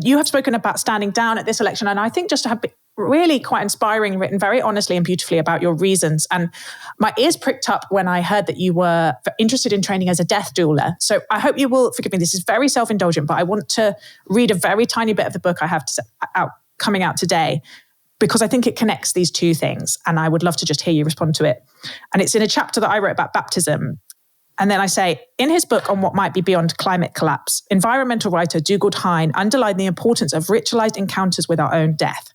You have spoken about standing down at this election, and I think just to have really quite inspiring, written very honestly and beautifully about your reasons. And my ears pricked up when I heard that you were interested in training as a death doula. So I hope you will forgive me. This is very self-indulgent, but I want to read a very tiny bit of the book I have coming out today, because I think it connects these two things. And I would love to just hear you respond to it. And it's in a chapter that I wrote about baptism. And then I say, in his book on what might be beyond climate collapse, environmental writer Dougal Hine underlined the importance of ritualized encounters with our own death.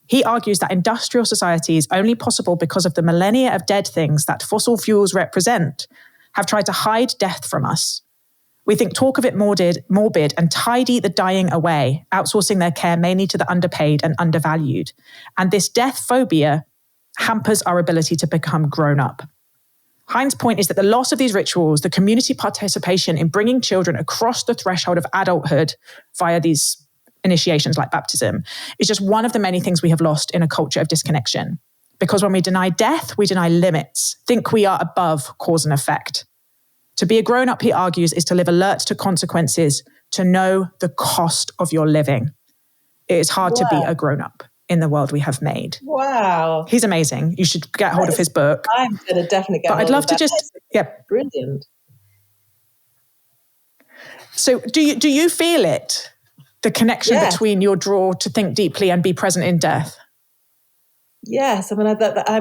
He argues that industrial society is only possible because of the millennia of dead things that fossil fuels represent have tried to hide death from us. We think talk of it morbid and tidy the dying away, outsourcing their care mainly to the underpaid and undervalued. And this death phobia hampers our ability to become grown up. Hine's point is that the loss of these rituals, the community participation in bringing children across the threshold of adulthood via these initiations like baptism, is just one of the many things we have lost in a culture of disconnection. Because when we deny death, we deny limits, think we are above cause and effect. To be a grown-up, he argues, is to live alert to consequences, to know the cost of your living. It is hard to be a grown-up in the world we have made. Wow. He's amazing. You should get hold of his book. I'm going to definitely get hold of that. But I'd love to just, Brilliant. So do you feel it? The connection between your draw to think deeply and be present in death? Yes, I mean,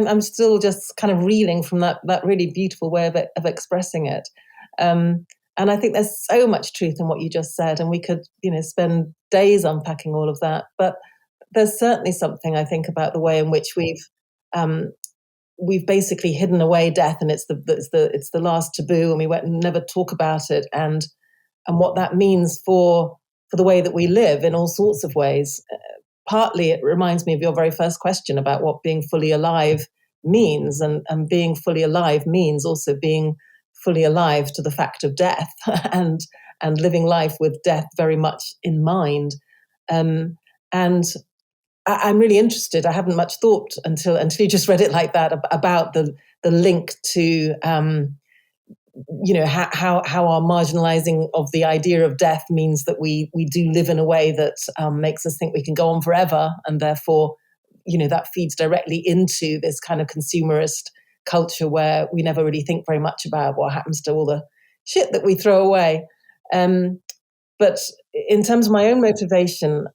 I'm still just kind of reeling from that really beautiful way of expressing it. And I think there's so much truth in what you just said, and we could, spend days unpacking all of that. But there's certainly something I think about the way in which we've basically hidden away death, and it's the last taboo, and we never talk about it, and what that means for the way that we live in all sorts of ways. Partly it reminds me of your very first question about what being fully alive means, and being fully alive means also being fully alive to the fact of death and living life with death very much in mind. And I'm really interested. I haven't much thought until you just read it like that about the link to how our marginalizing of the idea of death means that we do live in a way that makes us think we can go on forever, and therefore that feeds directly into this kind of consumerist culture where we never really think very much about what happens to all the shit that we throw away. But in terms of my own motivation,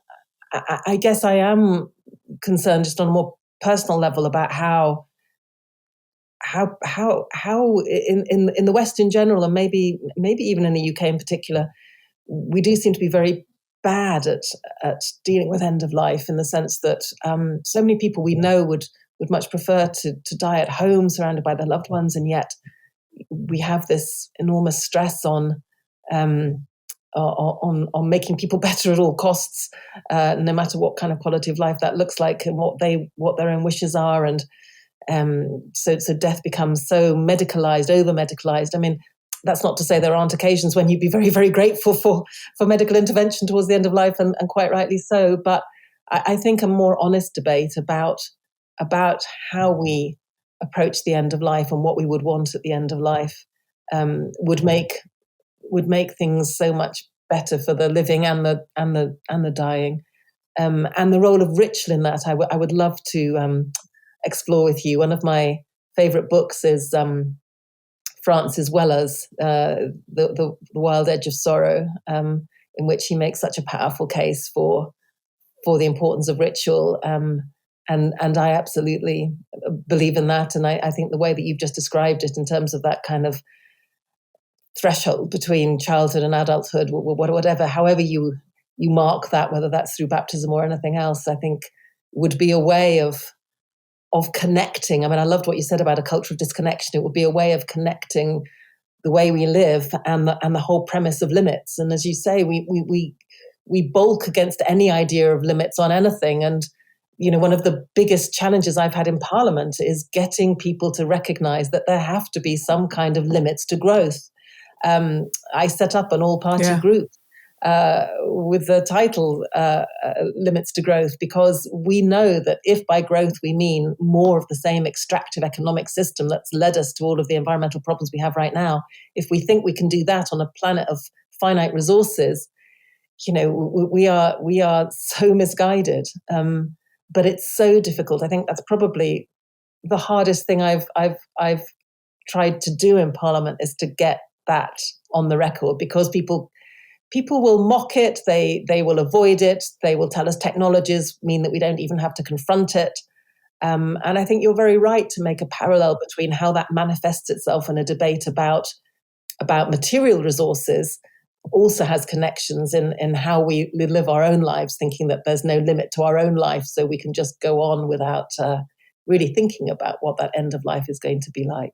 I guess I am concerned just on a more personal level about how in the West in general, and maybe even in the UK in particular, we do seem to be very bad at dealing with end of life, in the sense that so many people we know would much prefer to die at home surrounded by their loved ones, and yet we have this enormous stress on making people better at all costs, no matter what kind of quality of life that looks like and what their own wishes are. And so death becomes so medicalized, over medicalized. I mean, that's not to say there aren't occasions when you'd be very, very grateful for medical intervention towards the end of life, and quite rightly so. But I think a more honest debate about how we approach the end of life and what we would want at the end of life would make things so much better for the living and the dying. And the role of ritual in that, I would love to explore with you. One of my favorite books is Francis Weller's the Wild Edge of Sorrow, in which he makes such a powerful case for the importance of ritual. And I absolutely believe in that. And I think the way that you've just described it, in terms of that kind of threshold between childhood and adulthood, whatever, however you mark that, whether that's through baptism or anything else, I think would be a way of connecting. I mean, I loved what you said about a culture of disconnection. It would be a way of connecting the way we live and the whole premise of limits. And as you say, we bulk against any idea of limits on anything. And one of the biggest challenges I've had in Parliament is getting people to recognize that there have to be some kind of limits to growth. I set up an all-party group with the title Limits to Growth, because we know that if by growth we mean more of the same extractive economic system that's led us to all of the environmental problems we have right now, if we think we can do that on a planet of finite resources, we are so misguided. But it's so difficult. I think that's probably the hardest thing I've tried to do in Parliament, is to get that on the record, because people will mock it, they will avoid it, they will tell us technologies mean that we don't even have to confront it. And I think you're very right to make a parallel between how that manifests itself in a debate about material resources, also has connections in how we live our own lives, thinking that there's no limit to our own life, so we can just go on without really thinking about what that end of life is going to be like.